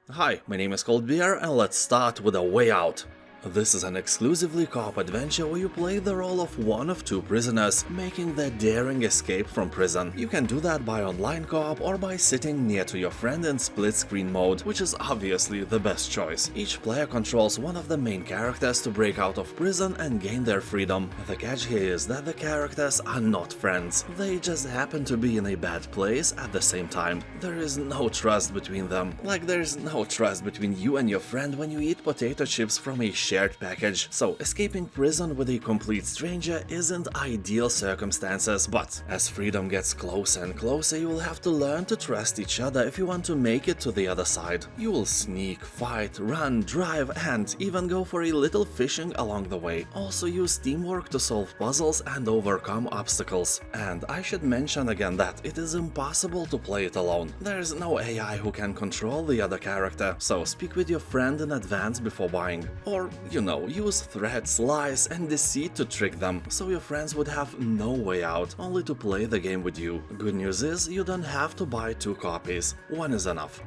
Hi, my name is Coldbeer and let's start with A Way Out. This is an exclusively co-op adventure where you play the role of one of two prisoners, making their daring escape from prison. You can do that by online co-op or by sitting near to your friend in split-screen mode, which is obviously the best choice. Each player controls one of the main characters to break out of prison and gain their freedom. The catch here is that the characters are not friends. They just happen to be in a bad place at the same time. There is no trust between them. Like there's no trust between you and your friend when you eat potato chips from a shared package. So escaping prison with a complete stranger isn't ideal circumstances, but as freedom gets closer and closer, you will have to learn to trust each other if you want to make it to the other side. You will sneak, fight, run, drive, and even go for a little fishing along the way. Also use teamwork to solve puzzles and overcome obstacles. And I should mention again that it is impossible to play it alone. There's no AI who can control the other character, so speak with your friend in advance before buying. Or, use threats, lies, and deceit to trick them, so your friends would have no way out, only to play the game with you. Good news is, you don't have to buy 2 copies. One is enough.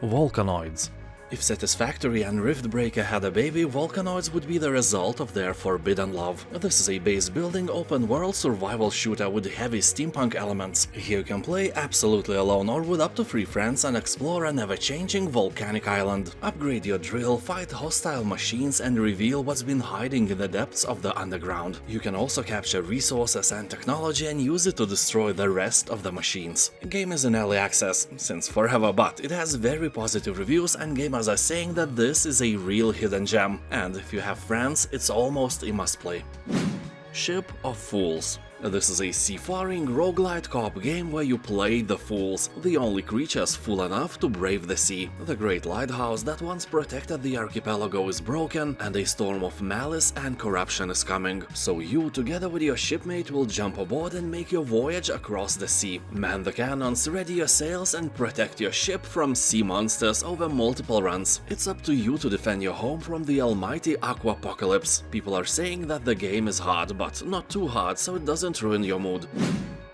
Volcanoids. If Satisfactory and Riftbreaker had a baby, Volcanoids would be the result of their forbidden love. This is a base-building open-world survival shooter with heavy steampunk elements. Here you can play absolutely alone or with up to 3 friends and explore an ever-changing volcanic island. Upgrade your drill, fight hostile machines and reveal what's been hiding in the depths of the underground. You can also capture resources and technology and use it to destroy the rest of the machines. The game is in early access since forever, but it has very positive reviews and gamers are saying that this is a real hidden gem, and if you have friends, it's almost a must-play. Ship of Fools. This is a seafaring roguelite co-op game where you play the fools, the only creatures fool enough to brave the sea. The great lighthouse that once protected the archipelago is broken, and a storm of malice and corruption is coming. So you, together with your shipmate, will jump aboard and make your voyage across the sea. Man the cannons, ready your sails, and protect your ship from sea monsters over multiple runs. It's up to you to defend your home from the almighty aquapocalypse. People are saying that the game is hard, but not too hard so it doesn't ruin your mood.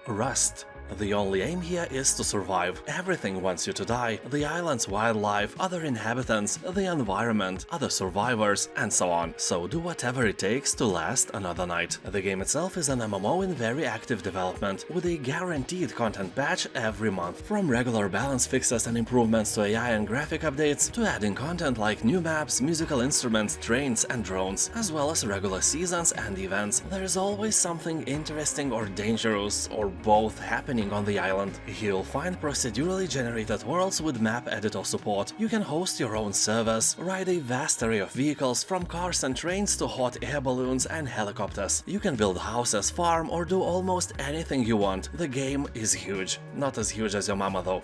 Rust. The only aim here is to survive. Everything wants you to die. The island's wildlife, other inhabitants, the environment, other survivors, and so on. So do whatever it takes to last another night. The game itself is an MMO in very active development, with a guaranteed content patch every month. From regular balance fixes and improvements to AI and graphic updates, to adding content like new maps, musical instruments, trains, and drones, as well as regular seasons and events. There is always something interesting or dangerous, or both, happening on the island. You'll find procedurally generated worlds with map editor support. You can host your own servers, ride a vast array of vehicles from cars and trains to hot air balloons and helicopters. You can build houses, farm, or do almost anything you want. The game is huge. Not as huge as your mama though.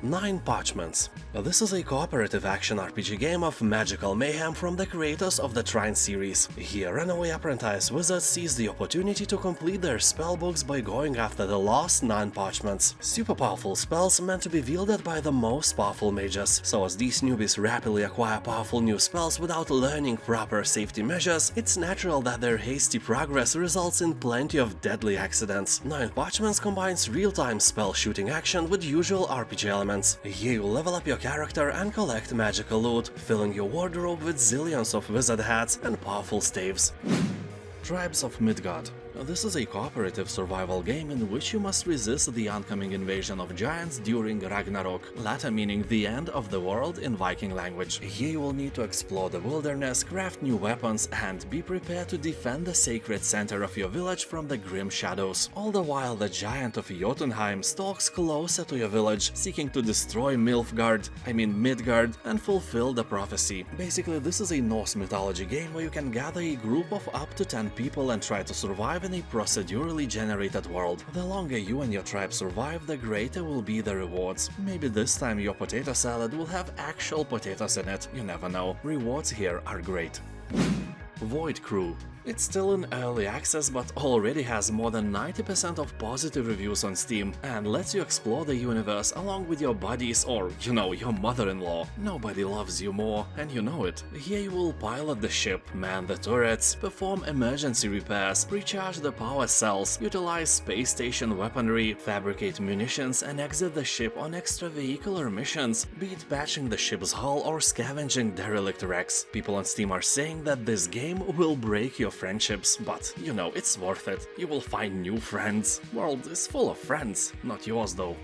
9 Parchments. This is a cooperative action RPG game of magical mayhem from the creators of the Trine series. Here, runaway apprentice wizards seize the opportunity to complete their spellbooks by going after the lost 9 Parchments. Super powerful spells meant to be wielded by the most powerful mages. So as these newbies rapidly acquire powerful new spells without learning proper safety measures, it's natural that their hasty progress results in plenty of deadly accidents. 9 Parchments combines real-time spell shooting action with usual RPG elements. Here you level up your character and collect magical loot, filling your wardrobe with zillions of wizard hats and powerful staves. Tribes of Midgard. This is a cooperative survival game in which you must resist the oncoming invasion of giants during Ragnarok, latter meaning the end of the world in Viking language. Here you will need to explore the wilderness, craft new weapons, and be prepared to defend the sacred center of your village from the grim shadows. All the while the giant of Jotunheim stalks closer to your village, seeking to destroy Midgard, and fulfill the prophecy. Basically, this is a Norse mythology game where you can gather a group of up to 10 people and try to survive in a procedurally generated world. The longer you and your tribe survive, the greater will be the rewards. Maybe this time your potato salad will have actual potatoes in it, you never know. Rewards here are great. Void Crew. It's still in early access, but already has more than 90% of positive reviews on Steam, and lets you explore the universe along with your buddies or, your mother-in-law. Nobody loves you more, and you know it. Here you will pilot the ship, man the turrets, perform emergency repairs, recharge the power cells, utilize space station weaponry, fabricate munitions, and exit the ship on extravehicular missions, be it patching the ship's hull or scavenging derelict wrecks. People on Steam are saying that this game will break your friendships, but it's worth it. You will find new friends. World is full of friends, not yours though.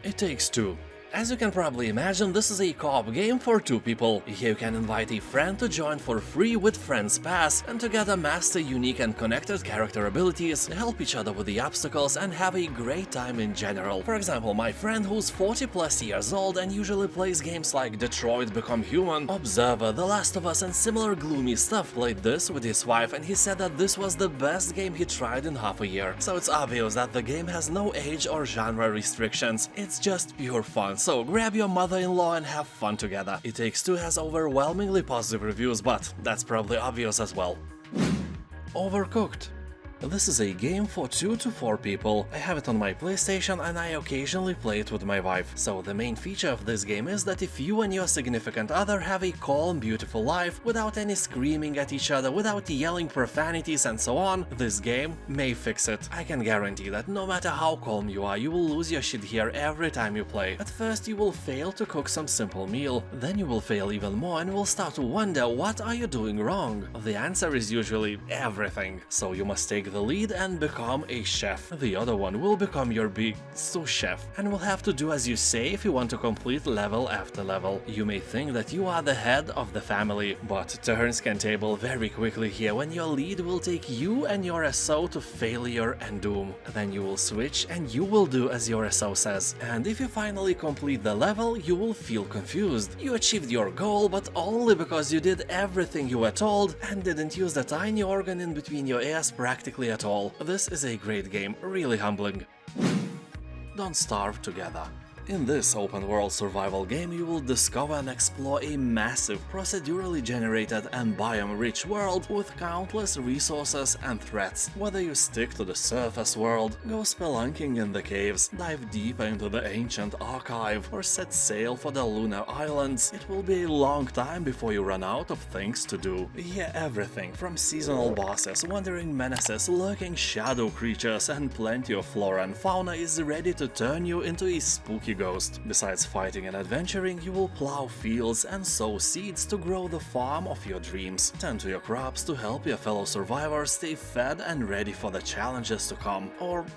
It Takes Two. As you can probably imagine, this is a co-op game for 2 people. Here you can invite a friend to join for free with Friends Pass, and together master unique and connected character abilities, help each other with the obstacles, and have a great time in general. For example, my friend who's 40+ years old and usually plays games like Detroit Become Human, Observer, The Last of Us and similar gloomy stuff, played this with his wife, and he said that this was the best game he tried in half a year. So it's obvious that the game has no age or genre restrictions, it's just pure fun. So grab your mother-in-law and have fun together. It Takes Two has overwhelmingly positive reviews, but that's probably obvious as well. Overcooked. This is a game for 2 to 4 people. I have it on my PlayStation and I occasionally play it with my wife. So the main feature of this game is that if you and your significant other have a calm, beautiful life, without any screaming at each other, without yelling profanities and so on, this game may fix it. I can guarantee that no matter how calm you are, you will lose your shit here every time you play. At first you will fail to cook some simple meal, then you will fail even more and will start to wonder what are you doing wrong. The answer is usually everything. So you must take the lead and become a chef. The other one will become your big sous chef and will have to do as you say if you want to complete level after level. You may think that you are the head of the family, but turns can table very quickly here when your lead will take you and your SO to failure and doom. Then you will switch and you will do as your SO says. And if you finally complete the level, you will feel confused. You achieved your goal, but only because you did everything you were told and didn't use the tiny organ in between your ears practically at all. This is a great game, really humbling. Don't Starve Together. In this open-world survival game, you will discover and explore a massive, procedurally generated and biome-rich world with countless resources and threats. Whether you stick to the surface world, go spelunking in the caves, dive deeper into the ancient archive, or set sail for the lunar islands, it will be a long time before you run out of things to do. Here everything from seasonal bosses, wandering menaces, lurking shadow creatures, and plenty of flora and fauna is ready to turn you into a spooky ghost. Besides fighting and adventuring, you will plow fields and sow seeds to grow the farm of your dreams. Tend to your crops to help your fellow survivors stay fed and ready for the challenges to come. Or,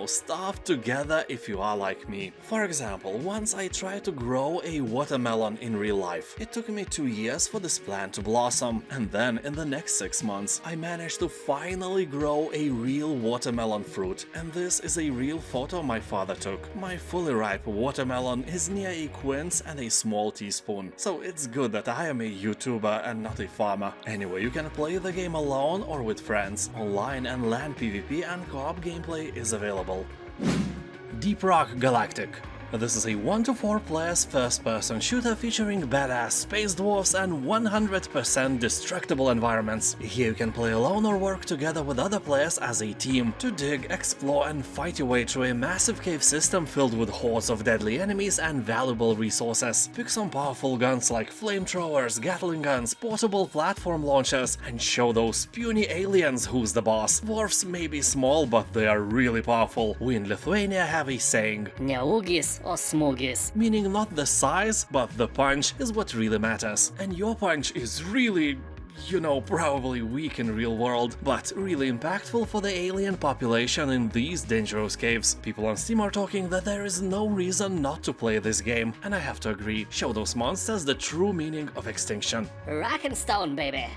starve together if you are like me. For example, once I tried to grow a watermelon in real life. It took me 2 years for this plant to blossom, and then in the next 6 months I managed to finally grow a real watermelon fruit. And this is a real photo my father took. My fully ripe watermelon is near a quince and a small teaspoon, so it's good that I am a YouTuber and not a farmer. Anyway, you can play the game alone or with friends. Online and LAN PvP and co-op gameplay is available. Deep Rock Galactic. This is a 1 to 4 players first-person shooter featuring badass space dwarfs and 100% destructible environments. Here you can play alone or work together with other players as a team to dig, explore and fight your way through a massive cave system filled with hordes of deadly enemies and valuable resources. Pick some powerful guns like flamethrowers, Gatling guns, portable platform launchers, and show those puny aliens who's the boss. Dwarfs may be small, but they are really powerful. We in Lithuania have a saying, Neugis or smogis. Meaning not the size, but the punch is what really matters. And your punch is really, probably weak in real world, but really impactful for the alien population in these dangerous caves. People on Steam are talking that there is no reason not to play this game, and I have to agree. Show those monsters the true meaning of extinction. Rock and stone, baby.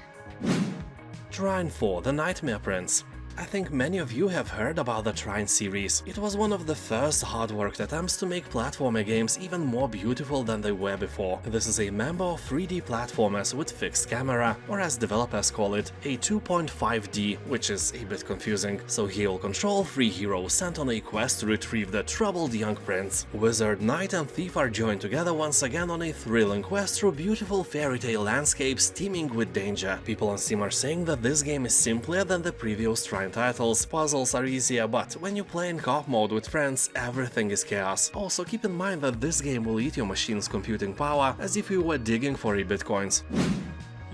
Trine 4: The Nightmare Prince. I think many of you have heard about the Trine series. It was one of the first hard-worked attempts to make platformer games even more beautiful than they were before. This is a member of 3D platformers with fixed camera, or as developers call it, a 2.5D, which is a bit confusing. So here you'll control 3 heroes sent on a quest to retrieve the troubled young prince. Wizard, knight and thief are joined together once again on a thrilling quest through beautiful fairy tale landscapes teeming with danger. People on Steam are saying that this game is simpler than the previous Trine titles. Puzzles are easier, but when you play in co-op mode with friends, everything is chaos. Also, keep in mind that this game will eat your machine's computing power as if you were digging for bitcoins.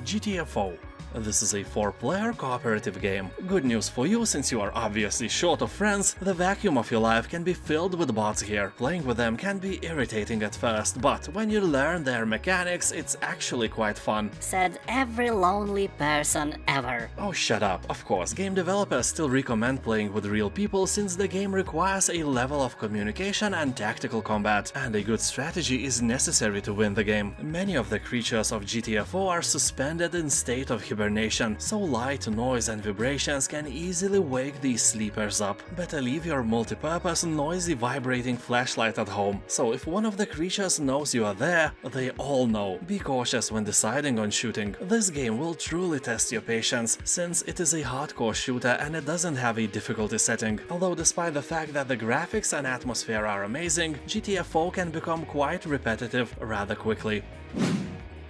GTFO. This is a 4-player cooperative game. Good news for you, since you are obviously short of friends, the vacuum of your life can be filled with bots here. Playing with them can be irritating at first, but when you learn their mechanics, it's actually quite fun. Said every lonely person ever. Oh, shut up. Of course, game developers still recommend playing with real people since the game requires a level of communication and tactical combat, and a good strategy is necessary to win the game. Many of the creatures of GTFO are suspended in state of hibernation, so light, noise and vibrations can easily wake these sleepers up. Better leave your multi-purpose noisy vibrating flashlight at home, so if one of the creatures knows you are there, they all know. Be cautious when deciding on shooting. This game will truly test your patience, since it is a hardcore shooter and it doesn't have a difficulty setting. Although despite the fact that the graphics and atmosphere are amazing, GTFO can become quite repetitive rather quickly.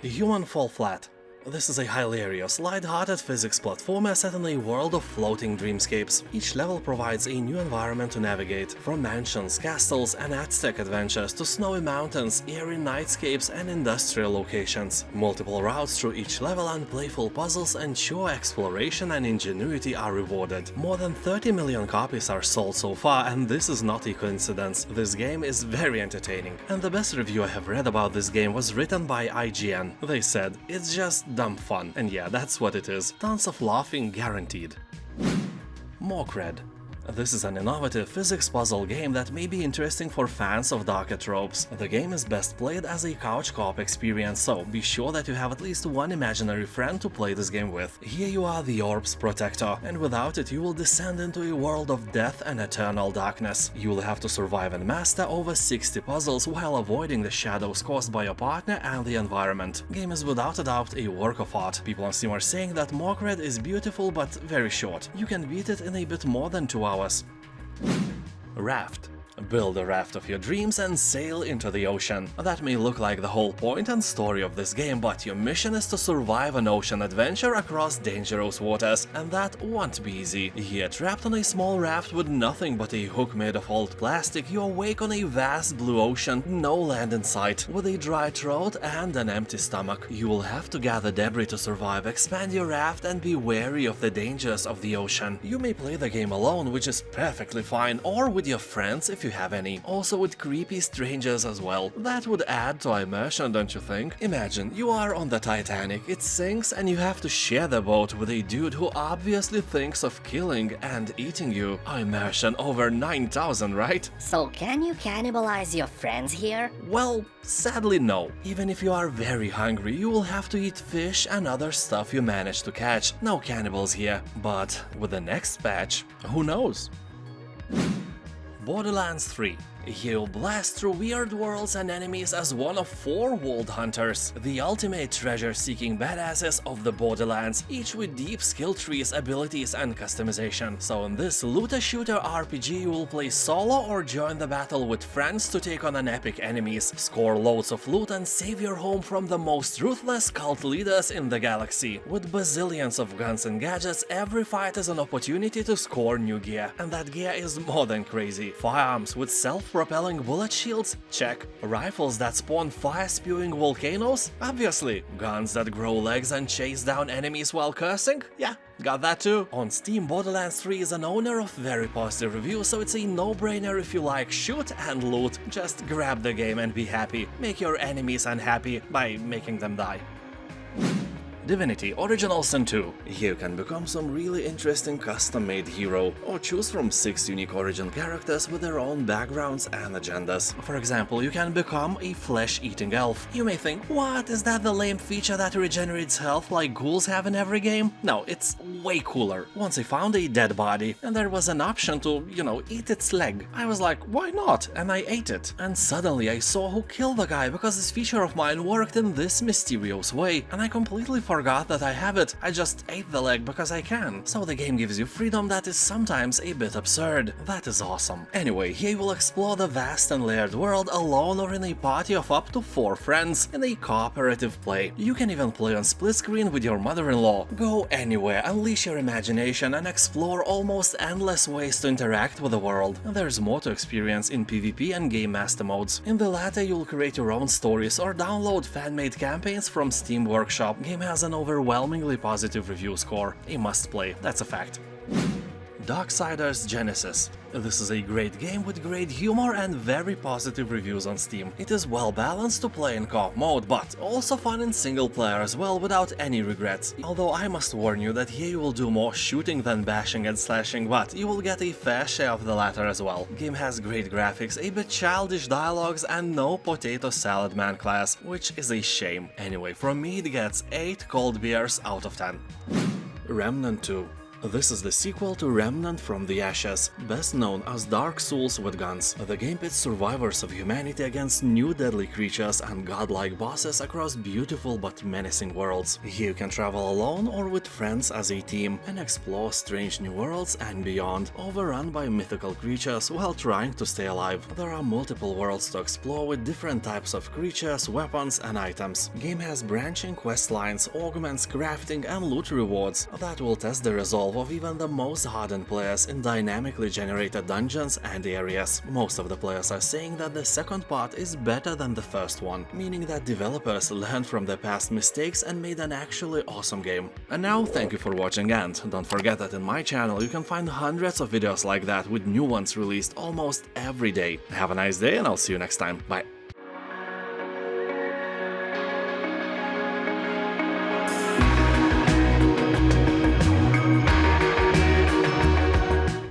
Human Fall Flat. This is a hilarious, light-hearted physics platformer set in a world of floating dreamscapes. Each level provides a new environment to navigate, from mansions, castles and Aztec adventures to snowy mountains, eerie nightscapes and industrial locations. Multiple routes through each level and playful puzzles ensure exploration and ingenuity are rewarded. More than 30 million copies are sold so far, and this is not a coincidence. This game is very entertaining, and the best review I have read about this game was written by IGN. They said, "It's just dumb fun." And yeah, that's what it is. Tons of laughing guaranteed. Morkredd. This is an innovative physics puzzle game that may be interesting for fans of darker tropes. The game is best played as a couch co-op experience, so be sure that you have at least one imaginary friend to play this game with. Here you are the orb's protector, and without it you will descend into a world of death and eternal darkness. You will have to survive and master over 60 puzzles while avoiding the shadows caused by your partner and the environment. Game is without a doubt a work of art. People on Steam are saying that Morkredd is beautiful but very short. You can beat it in a bit more than 2 hours. Raft. Build a raft of your dreams and sail into the ocean. That may look like the whole point and story of this game, but your mission is to survive an ocean adventure across dangerous waters, and that won't be easy. Here, trapped on a small raft with nothing but a hook made of old plastic, you awake on a vast blue ocean, no land in sight, with a dry throat and an empty stomach. You will have to gather debris to survive, expand your raft, and be wary of the dangers of the ocean. You may play the game alone, which is perfectly fine, or with your friends if you have any. Also with creepy strangers as well. That would add to immersion, don't you think? Imagine, you are on the Titanic, it sinks, and you have to share the boat with a dude who obviously thinks of killing and eating you. Immersion over 9,000, right? So can you cannibalize your friends here? Well, sadly no. Even if you are very hungry, you will have to eat fish and other stuff you manage to catch. No cannibals here. But with the next patch, who knows? Borderlands 3. Here you'll blast through weird worlds and enemies as one of 4 world hunters, the ultimate treasure-seeking badasses of the Borderlands, each with deep skill trees, abilities and customization. So in this looter-shooter RPG you will play solo or join the battle with friends to take on an epic enemies, score loads of loot and save your home from the most ruthless cult leaders in the galaxy. With bazillions of guns and gadgets, every fight is an opportunity to score new gear, and that gear is more than crazy. Firearms with self-propelling bullet shields? Check. Rifles that spawn fire-spewing volcanoes? Obviously. Guns that grow legs and chase down enemies while cursing? Yeah, got that too. On Steam, Borderlands 3 is an owner of very positive reviews, so it's a no-brainer if you like shoot and loot. Just grab the game and be happy. Make your enemies unhappy by making them die. Divinity Original Sin 2. Here you can become some really interesting custom-made hero, or choose from 6 unique origin characters with their own backgrounds and agendas. For example, you can become a flesh-eating elf. You may think, what, is that the lame feature that regenerates health like ghouls have in every game? No, it's way cooler. Once I found a dead body, and there was an option to, eat its leg. I was like, why not? And I ate it. And suddenly I saw who killed the guy, because this feature of mine worked in this mysterious way, and I completely forgot that I have it. I just ate the leg because I can. So the game gives you freedom that is sometimes a bit absurd. That is awesome. Anyway, here you will explore the vast and layered world alone or in a party of up to 4 friends in a cooperative play. You can even play on split screen with your mother-in-law. Go anywhere, unleash your imagination, and explore almost endless ways to interact with the world. There's more to experience in PvP and Game Master modes. In the latter, you'll create your own stories or download fan-made campaigns from Steam Workshop. Game has an overwhelmingly positive review score. A must-play, that's a fact. Darksiders Genesis. This is a great game with great humor and very positive reviews on Steam. It is well balanced to play in co-op mode, but also fun in single player as well without any regrets. Although I must warn you that here you will do more shooting than bashing and slashing, but you will get a fair share of the latter as well. Game has great graphics, a bit childish dialogues, and no potato salad man class, which is a shame. Anyway, from me it gets 8 cold beers out of 10. Remnant 2. This is the sequel to Remnant from the Ashes, best known as Dark Souls with guns. The game pits survivors of humanity against new deadly creatures and godlike bosses across beautiful but menacing worlds. Here you can travel alone or with friends as a team and explore strange new worlds and beyond, overrun by mythical creatures while trying to stay alive. There are multiple worlds to explore with different types of creatures, weapons and items. Game has branching quest lines, augments, crafting and loot rewards that will test the resolve of even the most hardened players in dynamically generated dungeons and areas. Most of the players are saying that the second part is better than the first one, meaning that developers learned from their past mistakes and made an actually awesome game. And now, thank you for watching, and don't forget that in my channel you can find hundreds of videos like that with new ones released almost every day. Have a nice day and I'll see you next time. Bye.